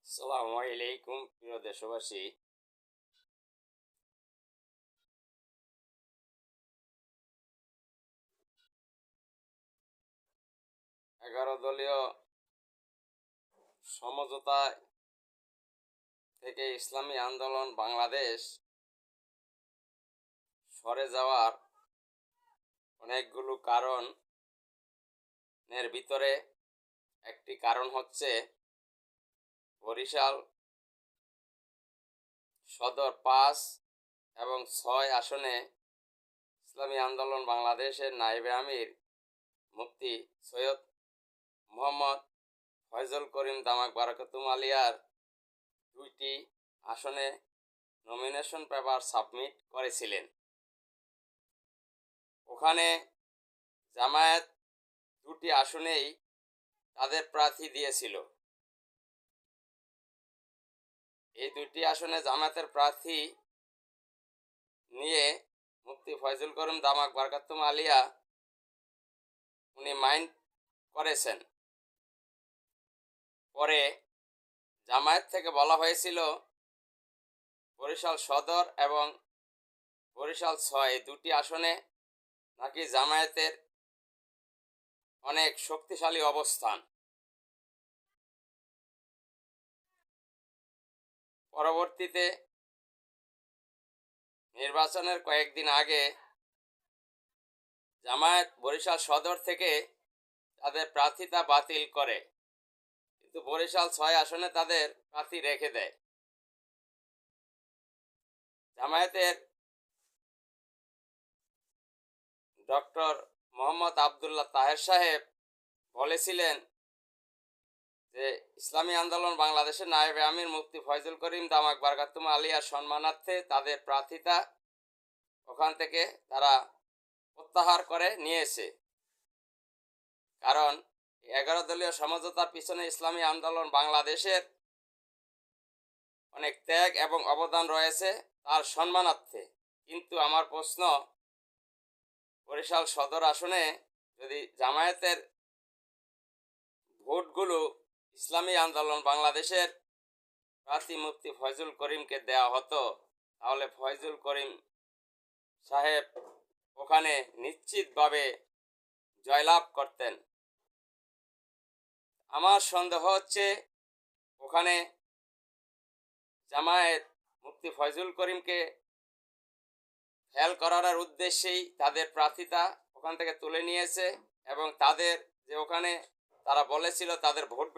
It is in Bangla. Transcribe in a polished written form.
আসসালামু আলাইকুম প্রিয় দেশবাসী। 11 দলীয় সমঝোতা থেকে ইসলামী আন্দোলন বাংলাদেশ সরে যাওয়ার অনেকগুলো কারণের ভিতরে একটি কারণ হচ্ছে বরিশাল সদর 5 এবং 6 আসনে ইসলামী আন্দোলন বাংলাদেশের নায়েবে আমির মুফতি সৈয়দ মোহাম্মদ ফয়জুল করিম দামাক বারাকাতুম আলিয়ার 2টি আসনে নমিনেশন পেপার সাবমিট করেছিলেন। ওখানে জামায়াত 2টি আসনেই তাদের প্রার্থী দিয়েছিল। এই 2টি আসনে জামায়াতের প্রার্থী নিয়ে মুফতি ফয়জুল করিম দামাক বারাকাতুম আলিয়া উনি মাইন্ড করেছেন। পরে জামায়াত থেকে বলা হয়েছিল বরিশাল সদর এবং বরিশাল 6 এই 2টি আসনে নাকি জামায়াতের অনেক শক্তিশালী অবস্থান। পরবর্তীতে নির্বাচনের কয়েকদিন আগে জামায়াত বরিশাল সদর থেকে তাদের প্রার্থিতা বাতিল করে, কিন্তু বরিশাল 6 আসনে তাদের প্রার্থী রেখে দেয়। জামায়াতের ডক্টর মোহাম্মদ আবদুল্লাহ তাহের সাহেব বলেছিলেন যে ইসলামী আন্দোলন বাংলাদেশের নায়েবে আমির মুফতি ফয়জুল করিম দামাক বারাকাতুম আলিয়ার সম্মানার্থে তাদের প্রার্থিতা ওখান থেকে তারা প্রত্যাহার করে নিয়েছে। কারণ 11 দলীয় সমঝোতার পিছনে ইসলামী আন্দোলন বাংলাদেশের অনেক ত্যাগ এবং অবদান রয়েছে তার সম্মানার্থে। কিন্তু আমার প্রশ্ন, বরিশাল সদর আসনে যদি জামায়াতের ভোটগুলো ইসলামী আন্দোলন বাংলাদেশের প্রার্থী মুফতি ফয়জুল করিমকে দেওয়া হতো, তাহলে ফয়জুল করিম সাহেব ওখানে নিশ্চিতভাবে জয়লাভ করতেন। আমার সন্দেহ হচ্ছে ওখানে জামায়াত মুফতি ফয়জুল করিমকে ফেল করার উদ্দেশ্যেই তাদের প্রার্থিতা ওখান থেকে তুলে নিয়েছে এবং তাদের যে ওখানে তারা বলেছিল তাদের ভোট